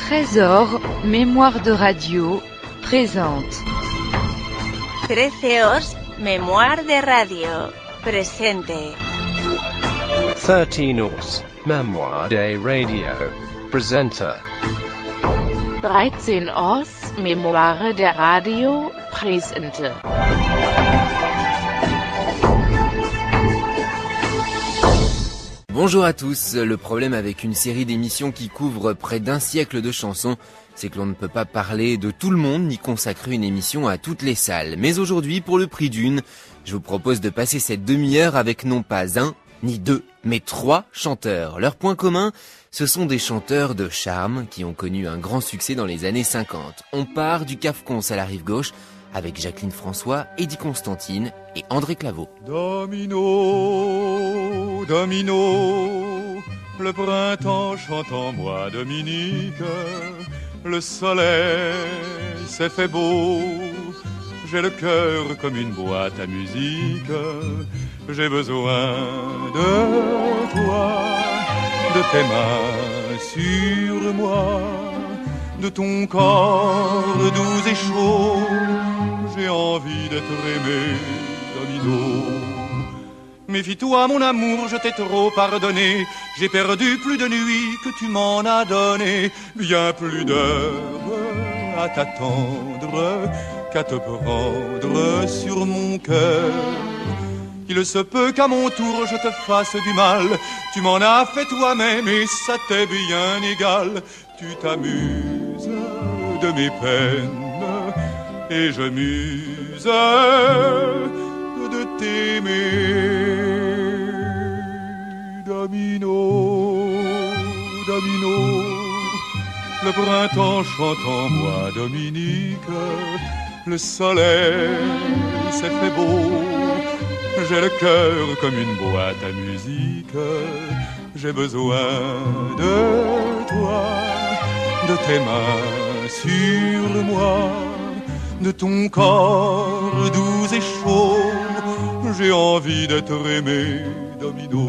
Trésor, mémoire de radio, présente. 13os, mémoire de radio, presente. 13os, mémoire de radio, presente. 13os, mémoire de radio, presente. Bonjour à tous, le problème avec une série d'émissions qui couvre près d'un siècle de chansons, c'est que l'on ne peut pas parler de tout le monde ni consacrer une émission à toutes les salles. Mais aujourd'hui, pour le prix d'une, je vous propose de passer cette demi-heure avec non pas un, ni deux, mais trois chanteurs. Leur point commun, ce sont des chanteurs de charme qui ont connu un grand succès dans les années 50. On part du Cafcons à la rive gauche, avec Jacqueline François, Eddie Constantine et André Claveau. Domino, domino, le printemps chante en moi, Dominique. Le soleil s'est fait beau, j'ai le cœur comme une boîte à musique. J'ai besoin de toi, de tes mains sur moi, de ton corps doux et chaud. J'ai envie d'être aimé, Domino. Méfie-toi mon amour, je t'ai trop pardonné. J'ai perdu plus de nuits que tu m'en as donné. Bien plus d'heures à t'attendre qu'à te prendre sur mon cœur. Il se peut qu'à mon tour je te fasse du mal. Tu m'en as fait toi-même et ça t'est bien égal. Tu t'amuses de mes peines et je m'use de t'aimer. Domino, domino, le printemps chante en moi, Dominique. Le soleil s'est fait beau, j'ai le cœur comme une boîte à musique. J'ai besoin de toi, de tes mains sur moi, de ton corps doux et chaud. J'ai envie d'être aimé, Domino.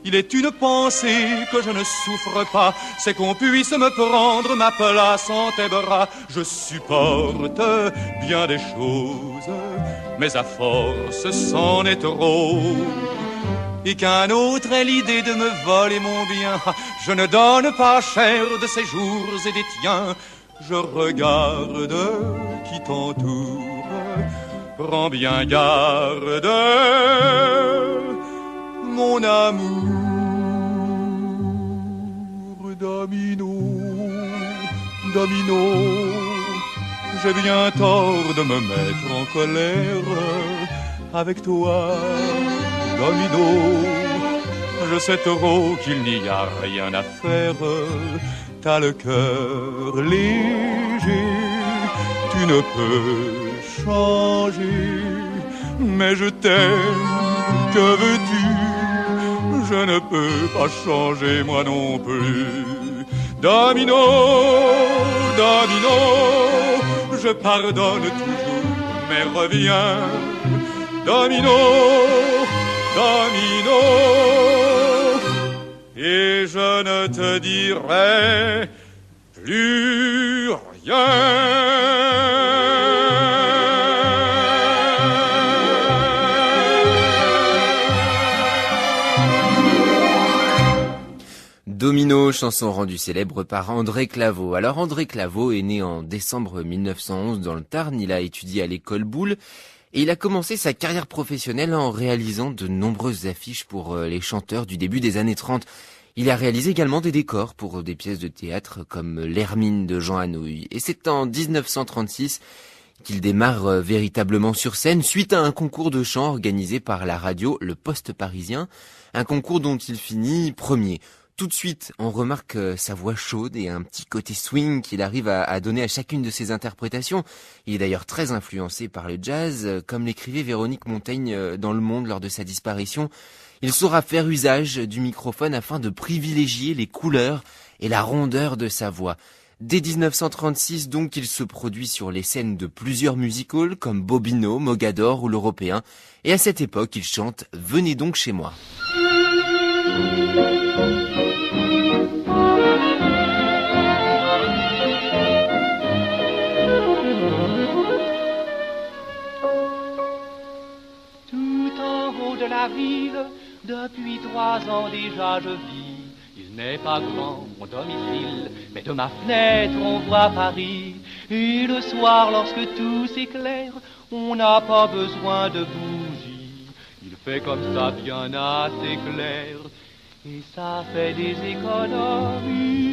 Il est une pensée que je ne souffre pas, c'est qu'on puisse me prendre ma place en tes bras. Je supporte bien des choses, mais à force c'en est trop. Et qu'un autre ait l'idée de me voler mon bien, je ne donne pas cher de ses jours et des tiens. Je regarde qui t'entoure, prends bien garde, mon amour. Domino, domino, j'ai bien tort de me mettre en colère avec toi, Domino. Je sais trop qu'il n'y a rien à faire. T'as le cœur léger, tu ne peux changer. Mais je t'aime, que veux-tu? Je ne peux pas changer moi non plus. Domino, domino, je pardonne toujours, mais reviens. Domino, domino, et je ne te dirai plus rien. Domino, chanson rendue célèbre par André Claveau. Alors André Claveau est né en décembre 1911 dans le Tarn, il a étudié à l'école Boulle et il a commencé sa carrière professionnelle en réalisant de nombreuses affiches pour les chanteurs du début des années 30. Il a réalisé également des décors pour des pièces de théâtre comme L'Hermine de Jean Anouilh. Et c'est en 1936 qu'il démarre véritablement sur scène suite à un concours de chant organisé par la radio Le Poste Parisien, un concours dont il finit premier. Tout de suite, on remarque sa voix chaude et un petit côté swing qu'il arrive à donner à chacune de ses interprétations. Il est d'ailleurs très influencé par le jazz, comme l'écrivait Véronique Montaigne dans Le Monde lors de sa disparition. Il saura faire usage du microphone afin de privilégier les couleurs et la rondeur de sa voix. Dès 1936, donc, il se produit sur les scènes de plusieurs musicals comme Bobino, Mogador ou l'Européen. Et à cette époque, il chante « Venez donc chez moi ». ans déjà je vis. Il n'est pas grand mon domicile, mais de ma fenêtre on voit Paris. Et le soir lorsque tout s'éclaire, on n'a pas besoin de bougies. Il fait comme ça bien assez clair, et ça fait des économies.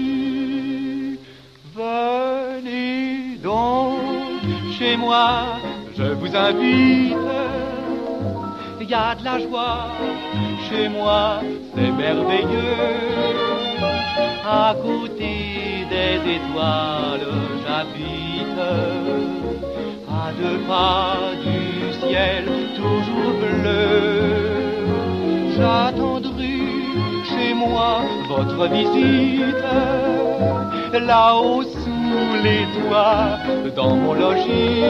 Venez donc chez moi, je vous invite. Il y a de la joie chez moi, c'est merveilleux. À côté des étoiles, j'habite. À 2 pas du ciel, toujours bleu. J'attendrai chez moi votre visite. Là-haut sous les toits, dans mon logis.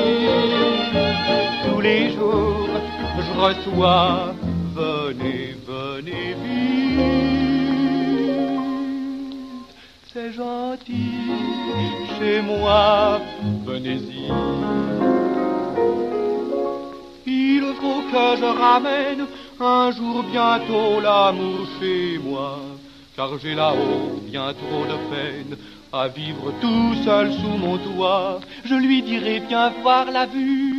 Tous les jours, je reçois, venez, venez vite. C'est gentil, chez moi, venez-y. Il faut que je ramène un jour bientôt l'amour chez moi, car j'ai là-haut bien trop de peine à vivre tout seul sous mon toit. Je lui dirai viens voir la vue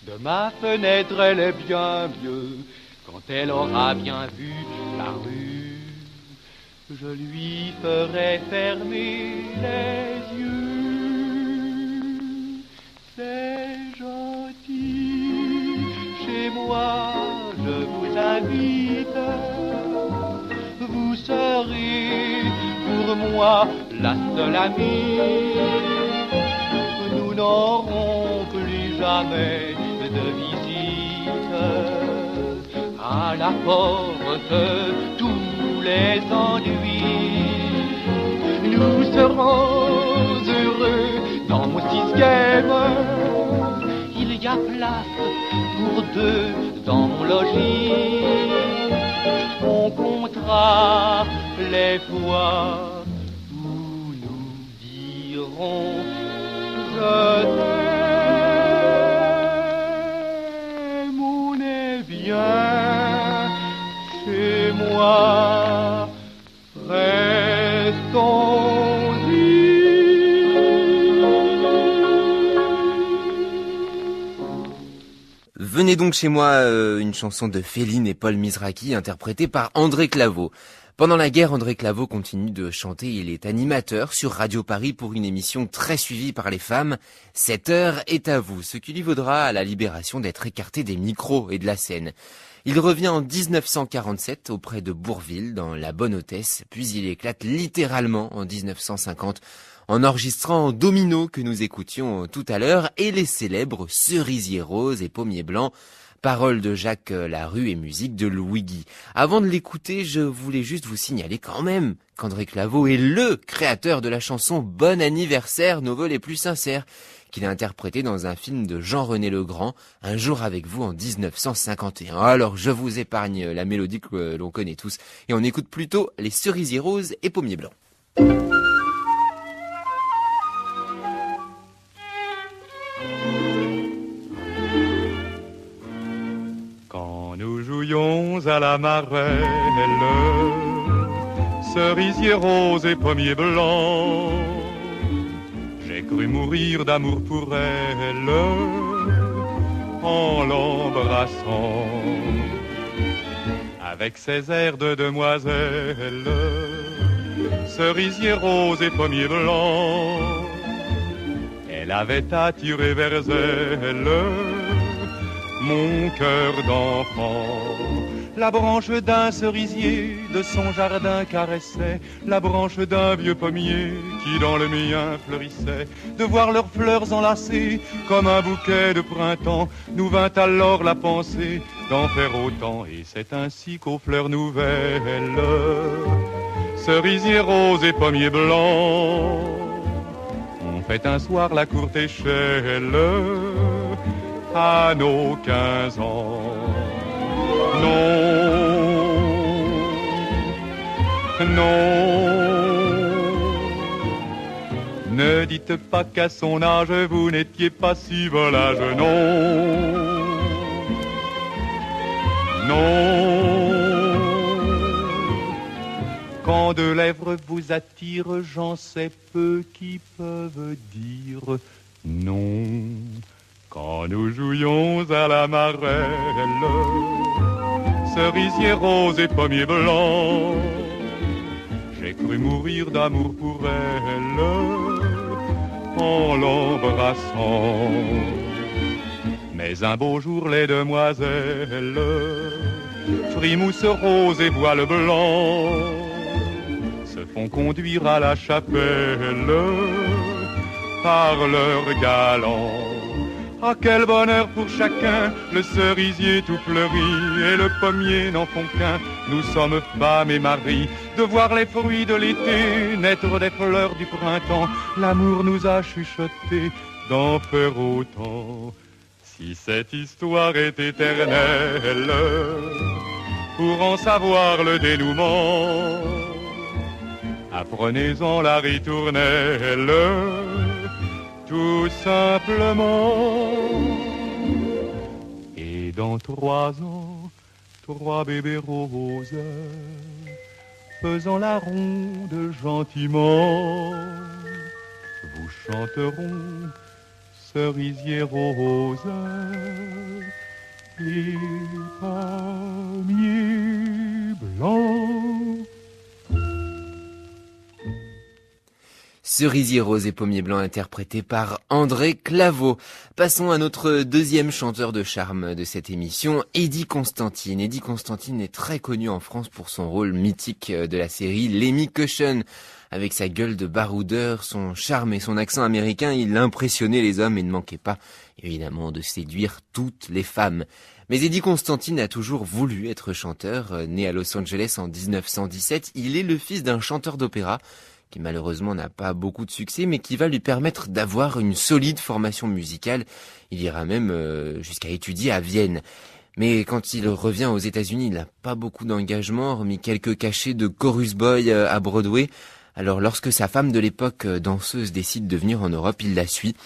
de ma fenêtre, elle est bien mieux quand elle aura bien vu la rue. Je lui ferai fermer les yeux. C'est gentil, chez moi je vous invite. Vous serez pour moi la seule amie. Nous n'aurons plus jamais de visite. À la porte, tous les ennuis. Nous serons heureux dans mon 6e. Il y a place pour 2 dans mon logis. On comptera les fois où nous dirons je t'aime. On est bien chez moi, restons-y. Venez donc chez moi, une chanson de Féline et Paul Mizrachi interprétée par André Claveau. Pendant la guerre, André Claveau continue de chanter. Il est animateur sur Radio Paris pour une émission très suivie par les femmes. 7 heures est à vous, ce qui lui vaudra à la Libération d'être écarté des micros et de la scène. Il revient en 1947 auprès de Bourvil dans La Bonne Hôtesse, puis il éclate littéralement en 1950 en enregistrant Domino que nous écoutions tout à l'heure et les célèbres Cerisier Rose et Pommier Blanc, paroles de Jacques Larue et musique de Louis Guy. Avant de l'écouter, je voulais juste vous signaler quand même qu'André Claveau est LE créateur de la chanson Bon anniversaire, nos vœux les plus sincères, qu'il a interprété dans un film de Jean-René Legrand, Un jour avec vous en 1951. Alors je vous épargne la mélodie que l'on connaît tous et on écoute plutôt les Cerisiers Roses et Pommier Blanc. Quand nous jouions à la marelle, cerisier rose et pommier blanc, j'ai cru mourir d'amour pour elle en l'embrassant. Avec ses airs de demoiselle, cerisier rose et pommier blanc, elle avait attiré vers elle mon cœur d'enfant. La branche d'un cerisier de son jardin caressait la branche d'un vieux pommier qui dans le mien fleurissait. De voir leurs fleurs enlacées comme un bouquet de printemps, nous vint alors la pensée d'en faire autant. Et c'est ainsi qu'aux fleurs nouvelles, cerisier rose et pommier blanc, on fait un soir la courte échelle à nos 15 ans. Non, non, ne dites pas qu'à son âge vous n'étiez pas si volage. Non, non, Quand deux lèvres vous attirent, j'en sais peu qui peuvent dire non. Quand nous jouions à la marelle, cerisier rose et pommier blanc, j'ai cru mourir d'amour pour elle en l'embrassant. Mais un beau jour, les demoiselles, frimousse rose et voile blanc, se font conduire à la chapelle par leurs galants. Ah, quel bonheur pour chacun, le cerisier tout fleuri et le pommier n'en font qu'un. Nous sommes femmes et maris, de voir les fruits de l'été naître des fleurs du printemps. L'amour nous a chuchoté d'en faire autant. Si cette histoire est éternelle, pour en savoir le dénouement, apprenez-en la ritournelle, tout simplement. Et dans 3 ans, 3 bébés roses, faisant la ronde gentiment, vous chanteront cerisier rose et pommier blanc. Cerisier rose et pommier blanc interprété par André Claveau. Passons à notre deuxième chanteur de charme de cette émission, Eddie Constantine. Eddie Constantine est très connu en France pour son rôle mythique de la série Lemmy Cushion. Avec sa gueule de baroudeur, son charme et son accent américain, il impressionnait les hommes et ne manquait pas, évidemment, de séduire toutes les femmes. Mais Eddie Constantine a toujours voulu être chanteur. Né à Los Angeles en 1917, il est le fils d'un chanteur d'opéra qui malheureusement n'a pas beaucoup de succès, mais qui va lui permettre d'avoir une solide formation musicale. Il ira même jusqu'à étudier à Vienne. Mais quand il revient aux États-Unis, il n'a pas beaucoup d'engagement, hormis quelques cachets de chorus boy à Broadway. Alors lorsque sa femme de l'époque, danseuse, décide de venir en Europe, il la suit.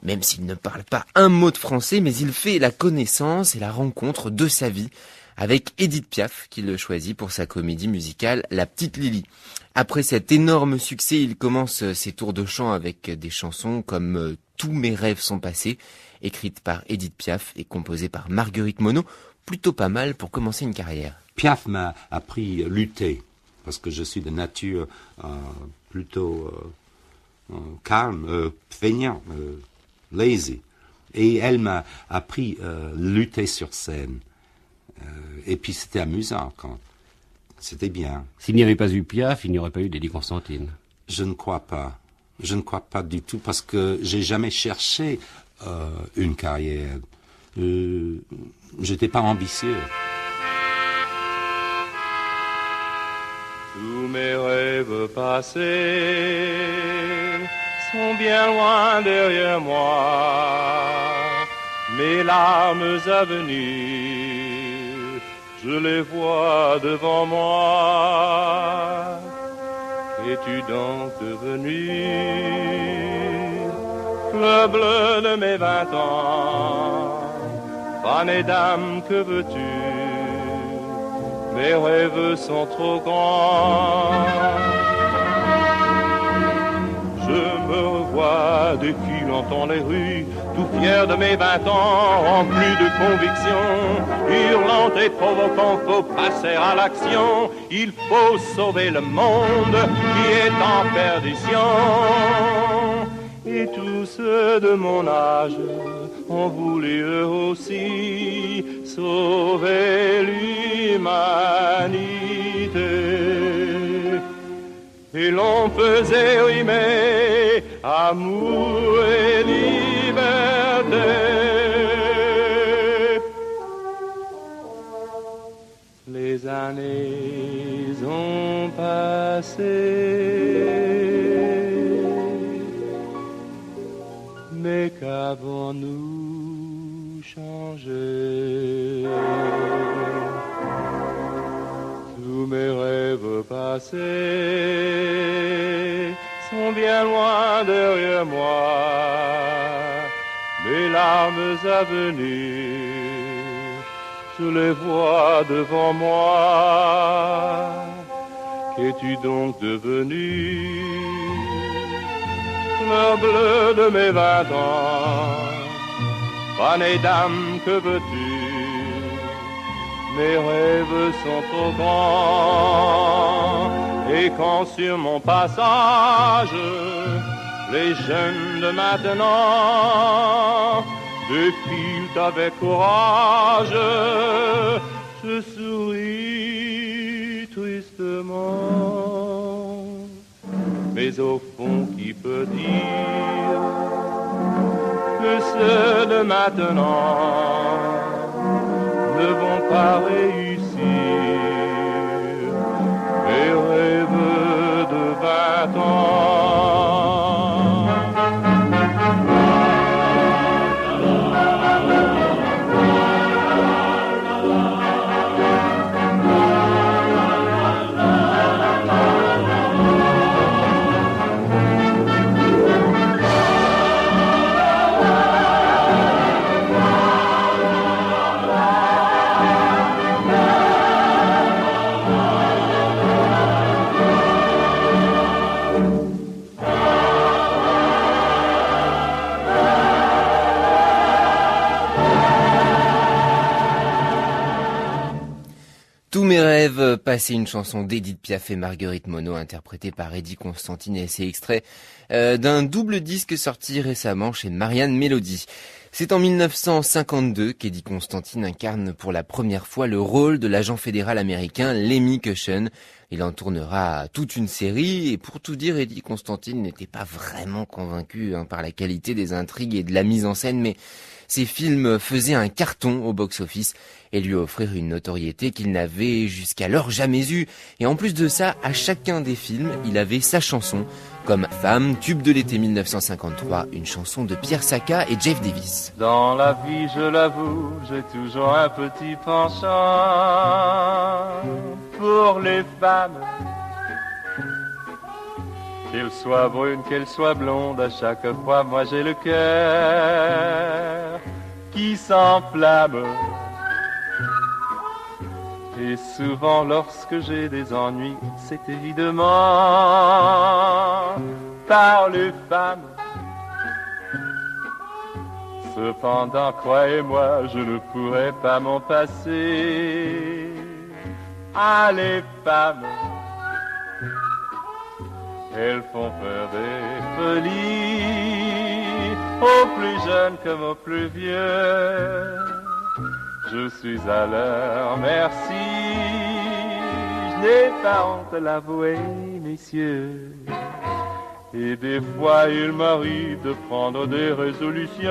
Même s'il ne parle pas un mot de français, mais il fait la connaissance et la rencontre de sa vie avec Édith Piaf, qui le choisit pour sa comédie musicale La Petite Lily. Après cet énorme succès, il commence ses tours de chant avec des chansons comme Tous mes rêves sont passés, écrites par Édith Piaf et composées par Marguerite Monod. Plutôt pas mal pour commencer une carrière. Piaf m'a appris à lutter, parce que je suis de nature plutôt calme, feignant, lazy. Et elle m'a appris à lutter sur scène. Et puis c'était amusant quand c'était bien. S'il n'y avait pas eu Piaf, il n'y aurait pas eu d'Eddie Constantine. Je ne crois pas. Je ne crois pas du tout parce que j'ai jamais cherché une carrière. J'étais pas ambitieux. Tous mes rêves passés sont bien loin derrière moi. Mes larmes à venir, je les vois devant moi. Es-tu donc devenu le bleu de mes 20 ans? Femme et dame, que veux-tu? Mes rêves sont trop grands. Je me revois défilant les rues, tout fier de mes 20 ans, rempli de conviction, hurlant et provoquant, faut passer à l'action. Il faut sauver le monde qui est en perdition. Et tous ceux de mon âge ont voulu eux aussi sauver l'humanité. Et l'on faisait rimer amour et liberté. Les années ont passé, mais qu'avons-nous changé? Tous mes rêves passés sont bien loin derrière moi. Mes larmes à venir, je les vois devant moi. Qu'es-tu donc devenu? Fleur bleue de mes 20 ans, fanée d'âme, que veux-tu? Mes rêves sont trop grands, et quand sur mon passage, les jeunes de maintenant défilent avec courage, je souris tristement. Mais au fond, qui peut dire que ceux de maintenant ne vont pas réussir? Mes rêves de 20 ans. Tous mes rêves, passer une chanson d'Edith Piaf et Marguerite Monod interprétée par Eddie Constantine, et c'est extrait d'un double disque sorti récemment chez Marianne Mélodie. C'est en 1952 qu'Eddie Constantine incarne pour la première fois le rôle de l'agent fédéral américain Lemmy Cushion. Il en tournera toute une série, et pour tout dire, Eddie Constantine n'était pas vraiment convaincu par la qualité des intrigues et de la mise en scène, mais ses films faisaient un carton au box-office et lui offrirent une notoriété qu'il n'avait jusqu'alors jamais eue. Et en plus de ça, à chacun des films, il avait sa chanson, comme Femme, tube de l'été 1953, une chanson de Pierre Sacca et Jeff Davis. Dans la vie, je l'avoue, j'ai toujours un petit penchant pour les femmes. Qu'elles soient brunes, qu'elles soient blondes, à chaque fois, moi j'ai le cœur qui s'enflamme. Et souvent, lorsque j'ai des ennuis, c'est évidemment par les femmes. Cependant, croyez-moi, je ne pourrais pas m'en passer. Ah, les femmes, elles font faire des folies, aux plus jeunes comme aux plus vieux. Je suis à leur merci, je n'ai pas honte de l'avouer, messieurs. Et des fois il m'arrive de prendre des résolutions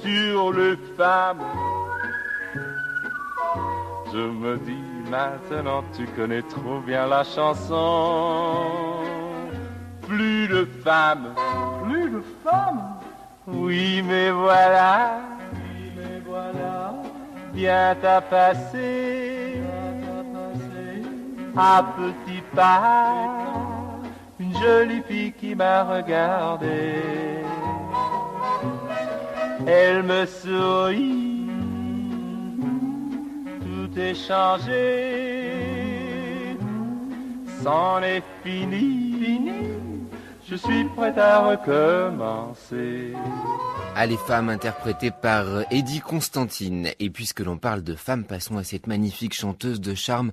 sur les femmes. Je me dis maintenant tu connais trop bien la chanson. Plus de femmes, plus de femmes. Oui mais voilà, viens à passer, à petits pas, une jolie fille qui m'a regardé. Elle me sourit, tout est changé, c'en est fini, je suis prête à recommencer. Ah, les femmes interprétées par Eddie Constantine. Et puisque l'on parle de femmes, passons à cette magnifique chanteuse de charme.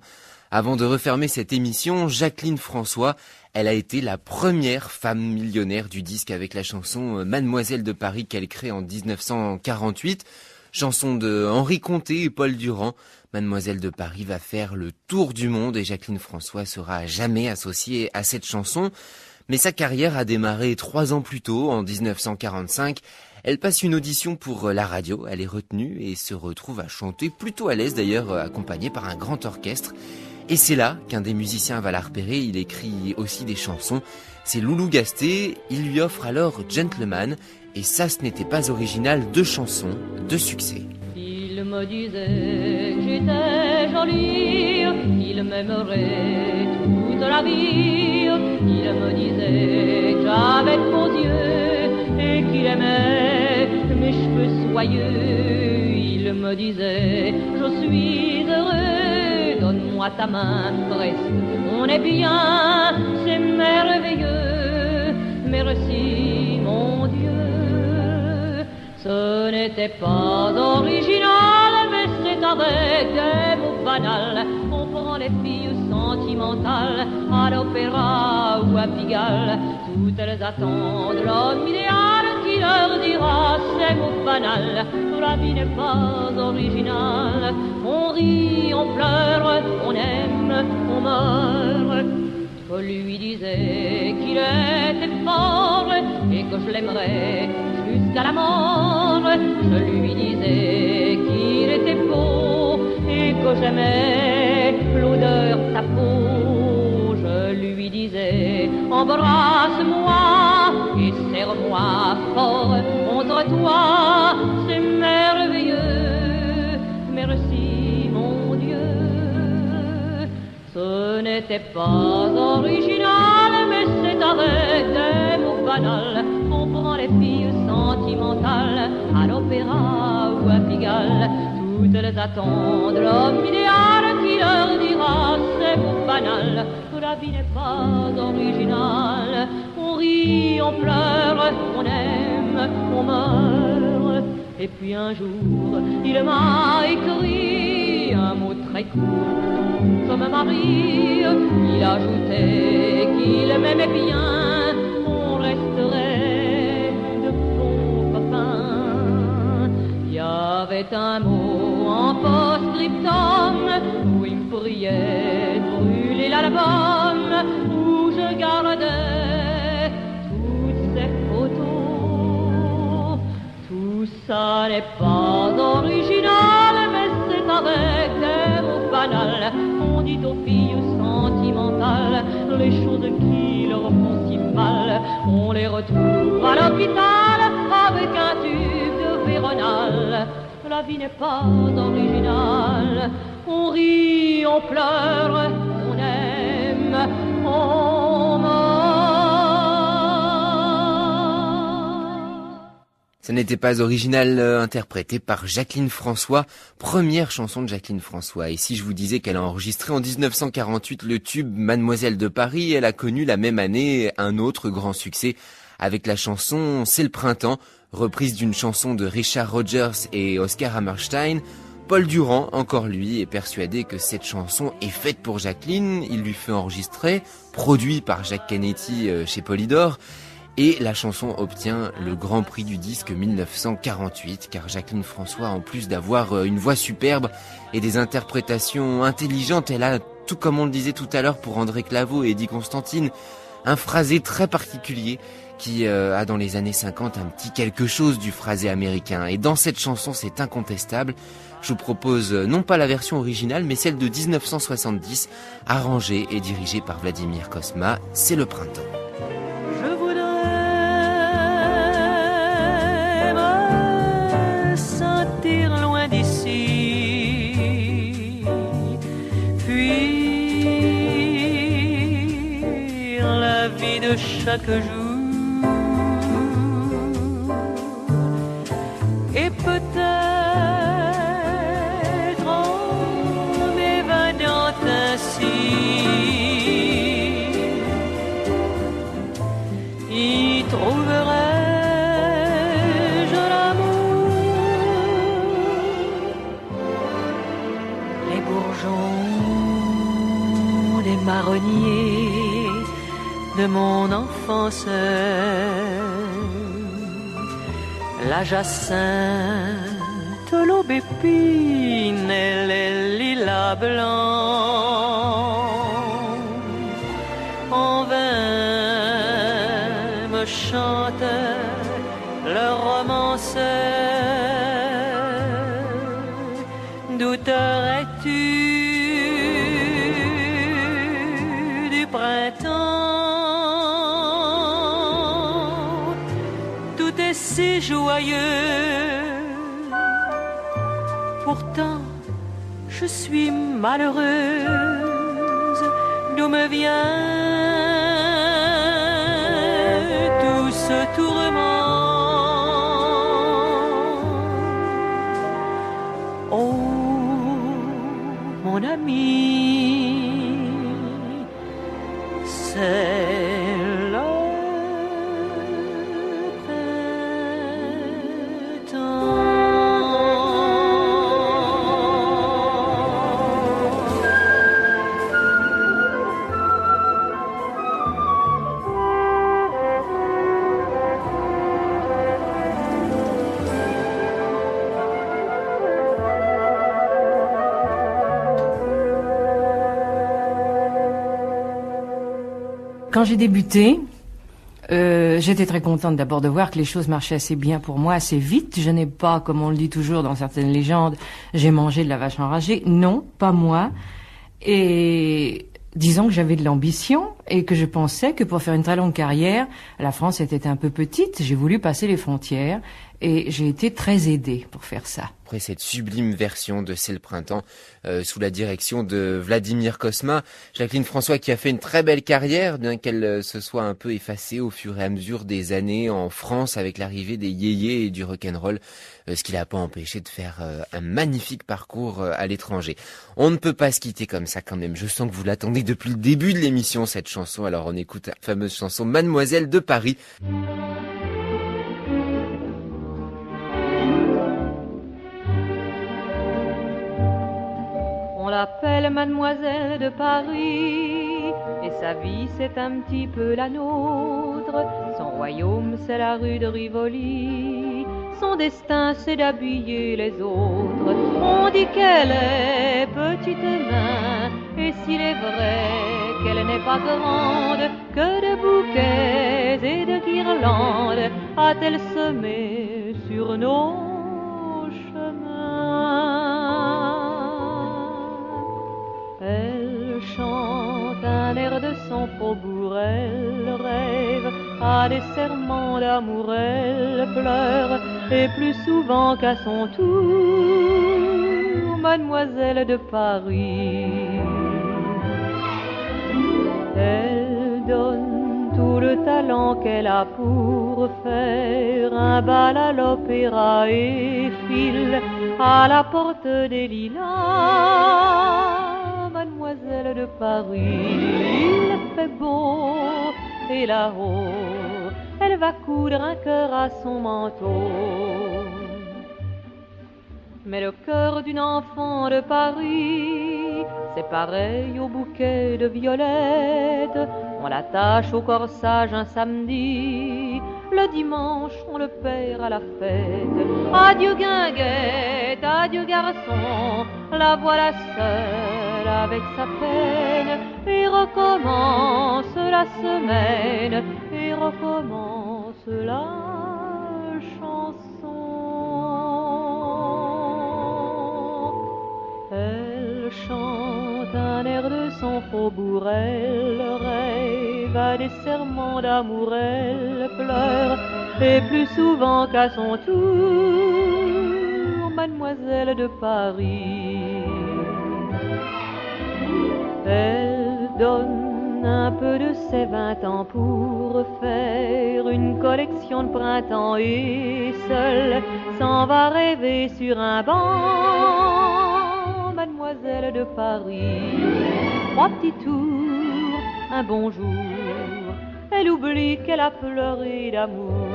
Avant de refermer cette émission, Jacqueline François, elle a été la première femme millionnaire du disque avec la chanson Mademoiselle de Paris qu'elle crée en 1948. Chanson de Henri Conté et Paul Durand. Mademoiselle de Paris va faire le tour du monde et Jacqueline François sera à jamais associée à cette chanson. Mais sa carrière a démarré 3 ans plus tôt, en 1945. Elle passe une audition pour la radio, elle est retenue et se retrouve à chanter plutôt à l'aise d'ailleurs, accompagnée par un grand orchestre. Et c'est là qu'un des musiciens va la repérer, il écrit aussi des chansons. C'est Loulou Gasté, il lui offre alors Gentleman, et ça ce n'était pas original, 2 chansons de succès. Il me disait que j'étais jolie, qu'il m'aimerait toute la vie. Il me disait que j'avais de beaux yeux et qu'il aimait mes cheveux soyeux. Il me disait je suis heureux, donne-moi donne-moi ta main, presque, on est bien, c'est merveilleux, merci mon Dieu. Ce n'était pas original, mais c'est avec des mots banals qu'on prend les filles sentimentales à l'opéra ou à Pigalle. Toutes elles attendent l'homme idéal qui leur dira ces mots banals. La vie n'est pas originale, on rit, on pleure, on aime, on meurt. Je lui disais qu'il était fort et que je l'aimerais jusqu'à la mort. Je lui disais qu'il était beau et que j'aimais l'odeur de sa peau. Je lui disais embrasse-moi et serre-moi fort contre toi, c'est merveilleux, merci mon Dieu. Ce n'était pas original, mais c'est avec des mots banals qu'on prend les filles sentimentales à l'opéra ou à Pigalle. Toutes les attendent l'homme idéal qui leur dira ces mots banals. La vie n'est pas originale, on rit, on pleure, on aime, on meurt. Et puis un jour, il m'a écrit un mot très court, comme Marie. Il ajoutait qu'il m'aimait bien, on resterait de bons copains. Il y avait un mot en post-scriptum où il me priait de brûler l'album où je gardais toutes ces photos. Tout ça n'est pas original, mais c'est avec des mots banals qu'on dit aux filles sentimentales les choses qui leur font si mal. On les retrouve à l'hôpital avec un tube de Véronal. La vie n'est pas originale, on rit, on pleure, on aime, on meurt. Ça n'était pas original, interprété par Jacqueline François, première chanson de Jacqueline François. Et si je vous disais qu'elle a enregistré en 1948 le tube Mademoiselle de Paris, elle a connu la même année un autre grand succès avec la chanson C'est le printemps, reprise d'une chanson de Richard Rodgers et Oscar Hammerstein. Paul Durand, encore lui, est persuadé que cette chanson est faite pour Jacqueline. Il lui fait enregistrer, produit par Jacques Canetti chez Polydor. Et la chanson obtient le Grand Prix du disque 1948, car Jacqueline François, en plus d'avoir une voix superbe et des interprétations intelligentes, elle a, tout comme on le disait tout à l'heure pour André Claveau et Eddie Constantine, un phrasé très particulier qui a dans les années 50 un petit quelque chose du phrasé américain. Et dans cette chanson, c'est incontestable. Je vous propose non pas la version originale, mais celle de 1970, arrangée et dirigée par Vladimir Cosma. C'est le printemps. Je voudrais me sentir loin d'ici, fuir la vie de chaque jour. Et peut-être en m'évadant ainsi, y trouverai-je l'amour. Les bourgeons des marronniers de mon enfance, la jacinthe, l'aubépine et les lilas blancs en vain me chantent leur romance. Douterais-tu du printemps? Tout est si joyeux, pourtant je suis malheureuse. D'où me vient tout ce tourment? Oh, mon ami, Quand j'ai débuté, j'étais très contente d'abord de voir que les choses marchaient assez bien pour moi, assez vite. Je n'ai pas, comme on le dit toujours dans certaines légendes, j'ai mangé de la vache enragée. Non, pas moi. Et disons que j'avais de l'ambition et que je pensais que pour faire une très longue carrière, la France était un peu petite. J'ai voulu passer les frontières et j'ai été très aidée pour faire ça. Après cette sublime version de C'est le printemps, sous la direction de Vladimir Cosma, Jacqueline François qui a fait une très belle carrière, bien qu'elle se soit un peu effacée au fur et à mesure des années en France avec l'arrivée des yéyés et du rock'n'roll, ce qui l'a pas empêché de faire un magnifique parcours à l'étranger. On ne peut pas se quitter comme ça quand même. Je sens que vous l'attendez depuis le début de l'émission, cette chanson. Alors on écoute la fameuse chanson Mademoiselle de Paris. On l'appelle Mademoiselle de Paris, et sa vie c'est un petit peu la nôtre. Son royaume c'est la rue de Rivoli, son destin c'est d'habiller les autres. On dit qu'elle est petite main, et s'il est vrai qu'elle n'est pas grande, que de bouquets et de guirlandes a-t-elle semé sur nos chemins. Elle chante un air de son faubourg, elle rêve à des serments d'amour, elle pleure, et plus souvent qu'à son tour, Mademoiselle de Paris. Elle donne tout le talent qu'elle a pour faire un bal à l'opéra et file à la porte des lilas. Mademoiselle de Paris, il fait beau, et là-haut, elle va coudre un cœur à son manteau. Mais le cœur d'une enfant de Paris, c'est pareil au bouquet de violettes. On l'attache au corsage un samedi, le dimanche on le perd à la fête. Adieu guinguette, adieu garçon, la voilà seule avec sa peine. Et recommence la semaine, et recommence la chanson. Elle chante un air de son faubourg, elle rêve à des serments d'amour, elle pleure, et plus souvent qu'à son tour, Mademoiselle de Paris. Elle donne un peu de ses 20 ans pour faire une collection de printemps, et seule s'en va rêver sur un banc, Mademoiselle de Paris. 3 petits tours, un bonjour, elle oublie qu'elle a pleuré d'amour.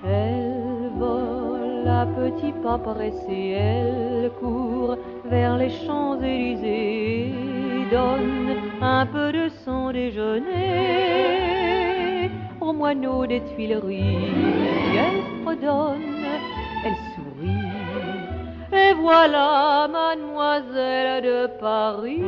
Elle vole à petits pas pressés, elle court vers les Champs-Élysées, donne un peu de son déjeuner aux moineaux des Tuileries. Elle fredonne, elle sourit, et voilà Mademoiselle de Paris.